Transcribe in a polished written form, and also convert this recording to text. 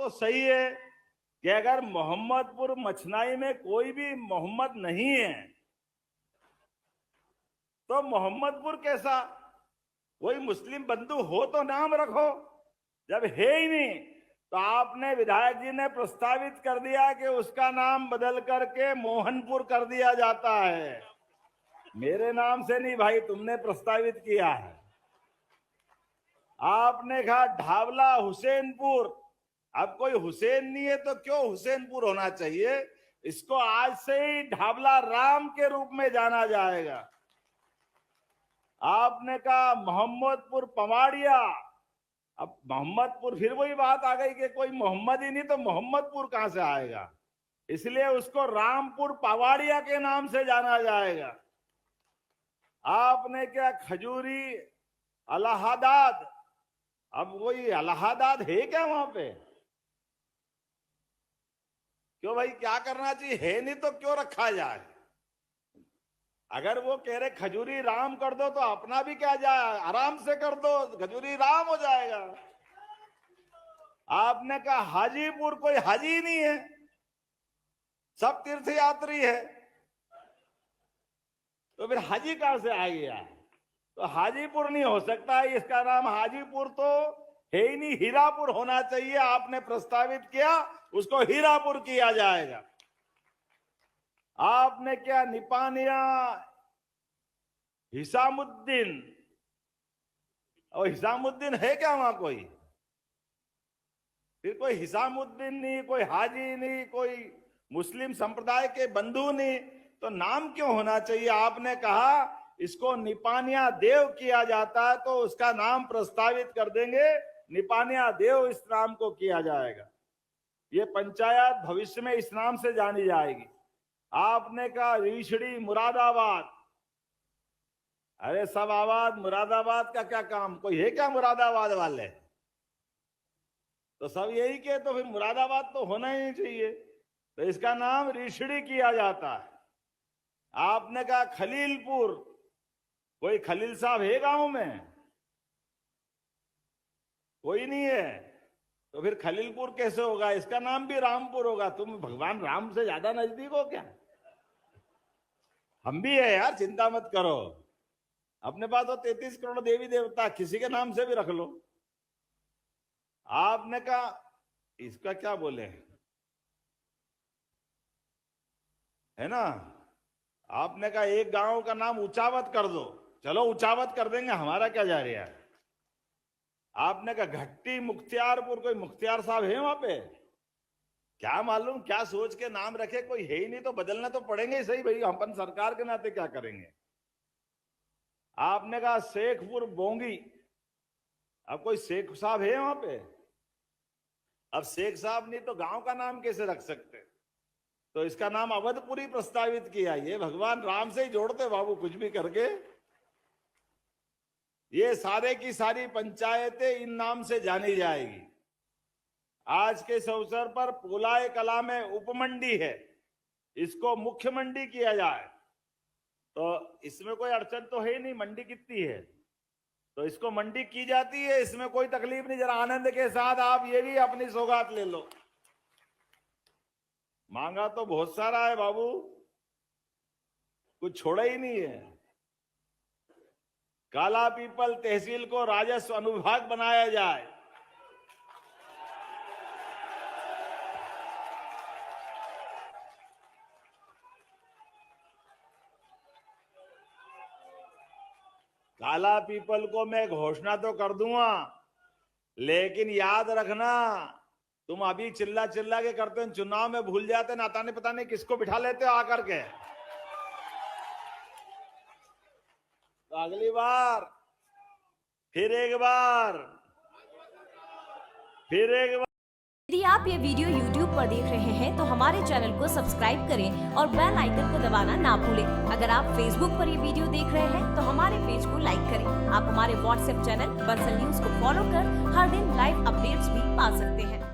तो सही है कि अगर मोहम्मदपुर मछनाई में कोई भी मोहम्मद नहीं है तो मोहम्मदपुर कैसा? कोई मुस्लिम बंधु हो तो नाम रखो, जब है ही नहीं तो आपने विधायक जी ने प्रस्तावित कर दिया कि उसका नाम बदल करके मोहनपुर कर दिया जाता है। मेरे नाम से नहीं भाई, तुमने प्रस्तावित किया है। आपने कहा ढावला हुसैनपुर, अब कोई हुसैन नहीं है तो क्यों हुसैनपुर होना चाहिए? इसको आज से ही ढावला राम के रूप में जाना जाएगा। आपने कहा मोहम्मदपुर पवाड़िया, अब मोहम्मदपुर, फिर वही बात आ गई कि कोई मोहम्मद ही नहीं तो मोहम्मदपुर कहां से आएगा, इसलिए उसको रामपुर पवाड़िया के नाम से जाना जाएगा। आपने क्या खजूरी इलाहाबाद, अब वही इलाहाबाद है क्या वहां पे? क्यों भाई, क्या करना चाहिए? है नहीं तो क्यों रखा जाए? अगर वो कह रहे खजूरी राम कर दो तो अपना भी क्या जाए, आराम से कर दो, खजूरी राम हो जाएगा। आपने कहा हाजीपुर, कोई हाजी नहीं है, सब तीर्थ यात्री है, तो फिर हाजी कहां से आ गया? तो हाजीपुर नहीं हो सकता, इसका नाम हाजीपुर तो है ही नहीं, हीरापुर होना चाहिए। आपने प्रस्तावित किया, उसको हीरापुर किया जाएगा। आपने क्या निपानिया हिसामुद्दीन, और हिसामुद्दीन है क्या वहां कोई? फिर कोई हिसामुद्दीन नहीं, कोई हाजी नहीं, कोई मुस्लिम संप्रदाय के बंधु नहीं, तो नाम क्यों होना चाहिए? आपने कहा इसको निपानिया देव किया जाता है तो उसका नाम प्रस्तावित कर देंगे, निपानिया देव इस नाम को किया जाएगा। ये पंचायत भविष्य में इस नाम से जानी जाएगी। आपने कहा रीछड़ी मुरादाबाद, अरे सब आबाद, मुरादाबाद का क्या काम? कोई है क्या मुरादाबाद वाले? तो सब यही के, तो फिर मुरादाबाद तो होना ही नहीं चाहिए, तो इसका नाम रीछड़ी किया जाता है। आपने कहा खलीलपुर, कोई खलील साहब है गांव में? कोई नहीं है, तो फिर खलीलपुर कैसे होगा? इसका नाम भी रामपुर होगा। तुम भगवान राम से ज्यादा नजदीक हो क्या? हम भी है यार, चिंता मत करो। अपने पास तो 33 करोड़ देवी देवता, किसी के नाम से भी रख लो। आपने कहा इसका क्या बोले है ना, आपने कहा एक गांव का नाम ऊंचावत कर दो, चलो ऊंचावत कर देंगे, हमारा क्या जा रहा है। आपने कहा घट्टी मुख्तियारपुर, कोई मुख्तियार साहब है वहां पे? क्या मालूम क्या सोच के नाम रखे, कोई है ही नहीं तो बदलना तो पड़ेंगे ही सही भाई, अपन सरकार के नाते क्या करेंगे। आपने कहा शेखपुर बोंगी, अब कोई शेख साहब है वहां पे? अब शेख साहब नहीं तो गांव का नाम कैसे रख सकते? तो इसका नाम अवधपुरी प्रस्तावित किया। ये भगवान राम से ही जोड़ते बाबू, कुछ भी करके। ये सारे की सारी पंचायतें इन नाम से जानी जाएगी। आज के इस अवसर पर पोलाय कला में उपमंडी है, इसको मुख्य मंडी किया जाए, तो इसमें कोई अड़चन तो है नहीं। मंडी कितनी है तो इसको मंडी की जाती है, इसमें कोई तकलीफ नहीं। जरा आनंद के साथ आप ये भी अपनी सौगात ले लो। मांगा तो बहुत सारा है बाबू, कुछ छोड़ा ही नहीं है। काला पीपल तहसील को राजस्व अनुविभाग बनाया जाए, काला पीपल को मैं घोषणा तो कर दूंगा, लेकिन याद रखना तुम अभी चिल्ला चिल्ला के करते हो, चुनाव में भूल जाते ना, पता नहीं किसको बिठा लेते हो आकर के। तो अगली बार फिर एक बार यदि आप ये वीडियो YouTube पर देख रहे हैं तो हमारे चैनल को सब्सक्राइब करें और बेल आइकन को दबाना ना भूलें। अगर आप Facebook पर ये वीडियो देख रहे हैं तो हमारे पेज को लाइक करें। आप हमारे WhatsApp चैनल बंसल न्यूज को फॉलो कर हर दिन लाइव अपडेट्स भी पा सकते हैं।